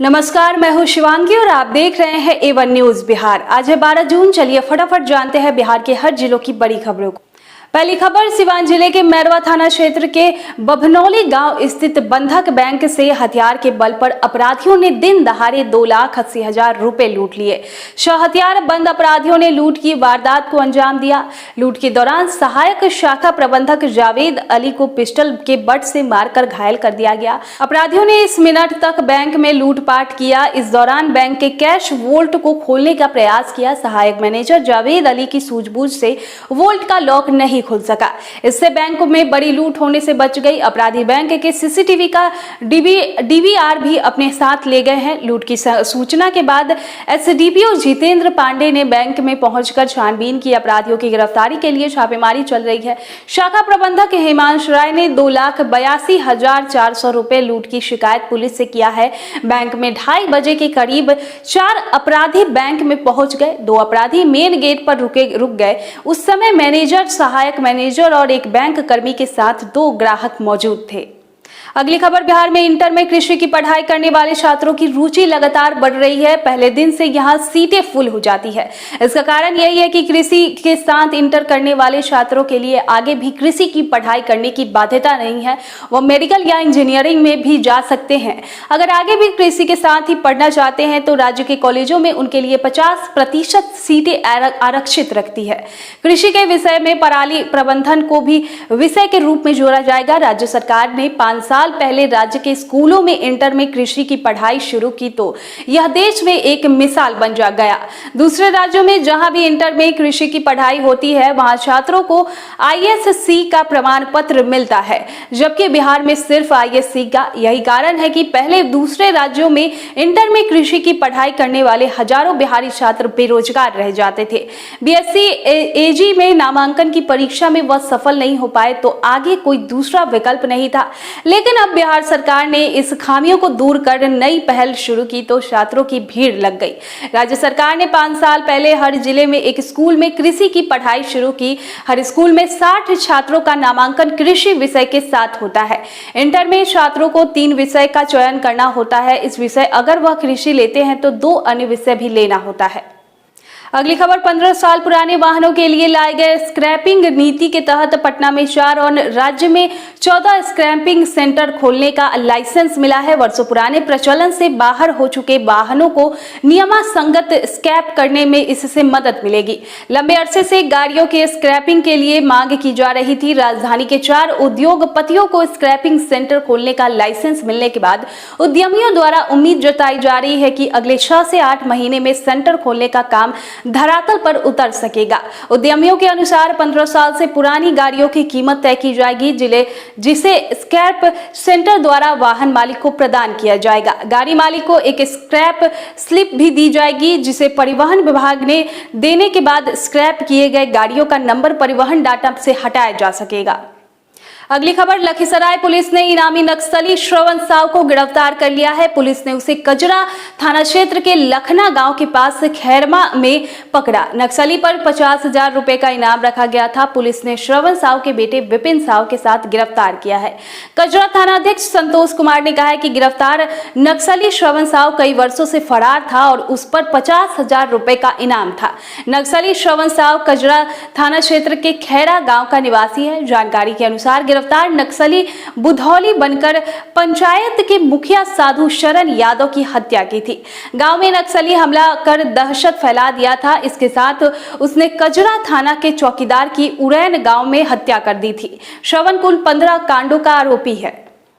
नमस्कार, मैं हूं शिवांगी और आप देख रहे हैं A1 न्यूज बिहार। आज है 12 जून। चलिए फटाफट जानते हैं बिहार के हर जिलों की बड़ी खबरों को। पहली खबर सिवान जिले के मैरवा थाना क्षेत्र के बभनौली गांव स्थित बंधक बैंक से हथियार के बल पर अपराधियों ने दिन दहाड़े 2,80,000 रुपए लूट लिए। हथियार बंद अपराधियों ने लूट की वारदात को अंजाम दिया। लूट के दौरान सहायक शाखा प्रबंधक जावेद अली को पिस्टल के बट से मारकर घायल कर दिया गया। अपराधियों ने इस मिनट तक बैंक में लूटपाट किया। इस दौरान बैंक के कैश वोल्ट को खोलने का प्रयास किया। सहायक मैनेजर जावेद अली की सूझबूझ से वोल्ट का लॉक नहीं खुल सका। इससे बैंक में बड़ी लूट होने से बच गई। अपराधी बैंक के सीसीटीवी का डीवीआर भी अपने साथ ले गए हैं। लूट की सूचना के बाद एसडीपीओ जितेंद्र पांडे ने बैंक में पहुंचकर छानबीन की। अपराधियों की गिरफ्तारी के लिए छापेमारी चल रही है। शाखा प्रबंधक हेमांश राय ने 2,82,400 रुपए लूट की शिकायत पुलिस से किया है। बैंक में 2:30 बजे के करीब 4 अपराधी बैंक में पहुंच गए। 2 अपराधी मेन गेट पर रुक गए। उस समय मैनेजर, सहायक मैनेजर और एक बैंक कर्मी के साथ 2 ग्राहक मौजूद थे। अगली खबर, बिहार में इंटर में कृषि की पढ़ाई करने वाले छात्रों की रुचि लगातार बढ़ रही है। पहले दिन से यहां सीटें फुल हो जाती है। इसका कारण यही है कि कृषि के साथ इंटर करने वाले छात्रों के लिए आगे भी कृषि की पढ़ाई करने की बाध्यता नहीं है। वो मेडिकल या इंजीनियरिंग में भी जा सकते हैं। अगर आगे भी कृषि के साथ ही पढ़ना चाहते हैं तो राज्य के कॉलेजों में उनके लिए 50% सीटें आरक्षित रखती है। कृषि के विषय में पराली प्रबंधन को भी विषय के रूप में जोड़ा जाएगा। राज्य सरकार ने 5 साल पहले राज्य के स्कूलों में इंटर में कृषि की पढ़ाई शुरू की तो यह देश में एक मिसाल बन गया। दूसरे राज्यों में जहां भी इंटर में कृषि की पढ़ाई होती है वहां छात्रों को ISC का प्रमाण पत्र मिलता है, जबकि बिहार में सिर्फ ISC का। यही कारण है कि पहले दूसरे राज्यों में इंटर में कृषि की पढ़ाई करने वाले हजारों बिहारी छात्र बेरोजगार रह जाते थे। BSc AG में नामांकन की परीक्षा में वह सफल नहीं हो पाए तो आगे कोई दूसरा विकल्प नहीं था। लेकिन अब बिहार सरकार ने इस खामियों को दूर कर नई पहल शुरू की तो छात्रों की भीड़ लग गई। राज्य सरकार ने 5 साल पहले हर जिले में एक स्कूल में कृषि की पढ़ाई शुरू की। हर स्कूल में 60 छात्रों का नामांकन कृषि विषय के साथ होता है। इंटर में छात्रों को 3 विषय का चयन करना होता है। इस विषय अगर वह कृषि लेते हैं तो 2 अन्य विषय भी लेना होता है। अगली खबर, 15 साल पुराने वाहनों के लिए लाए गए स्क्रैपिंग नीति के तहत पटना में 4 और राज्य में 14 स्क्रैपिंग सेंटर खोलने का लाइसेंस मिला है। वर्षों पुराने प्रचलन से बाहर हो चुके वाहनों को नियमानुसार स्क्रैप करने में इससे मदद मिलेगी। लंबे अरसे से गाड़ियों के स्क्रैपिंग के लिए मांग की जा रही थी। राजधानी के 4 उद्योगपतियों को स्क्रैपिंग सेंटर खोलने का लाइसेंस मिलने के बाद उद्यमियों द्वारा उम्मीद जताई जा रही है कि अगले 6 से 8 महीने में सेंटर खोलने का काम धरातल पर उतर सकेगा। उद्यमियों के अनुसार 15 साल से पुरानी गाड़ियों की कीमत तय की जाएगी, जिसे स्क्रैप सेंटर द्वारा वाहन मालिक को प्रदान किया जाएगा। गाड़ी मालिक को एक स्क्रैप स्लिप भी दी जाएगी, जिसे परिवहन विभाग ने देने के बाद स्क्रैप किए गए गाड़ियों का नंबर परिवहन डाटा से हटाया जा सकेगा। अगली खबर, लखीसराय पुलिस ने इनामी नक्सली श्रवण साव को गिरफ्तार कर लिया है। पुलिस ने उसे कजरा थाना क्षेत्र के लखना गांव के पास खैरमा में पकड़ा। नक्सली पर 50,000 रुपए का इनाम रखा गया था। पुलिस ने श्रवण साव के बेटे विपिन साव के साथ गिरफ्तार किया है। कजरा थानाध्यक्ष संतोष कुमार ने कहा है कि गिरफ्तार नक्सली श्रवण साव कई वर्षों से फरार था और उस पर 50,000 रुपए का इनाम था। नक्सली श्रवण साव कजरा थाना क्षेत्र के खैरा गांव का निवासी है। जानकारी के अनुसार गिरफ्तार नक्सली बुधौली बनकर पंचायत के मुखिया साधु शरण यादव की हत्या की थी। गांव में नक्सली हमला कर दहशत फैला दिया था। इसके साथ उसने कजरा थाना के चौकीदार की उरैन गांव में हत्या कर दी थी। श्रवण कुल 15 कांडों का आरोपी है।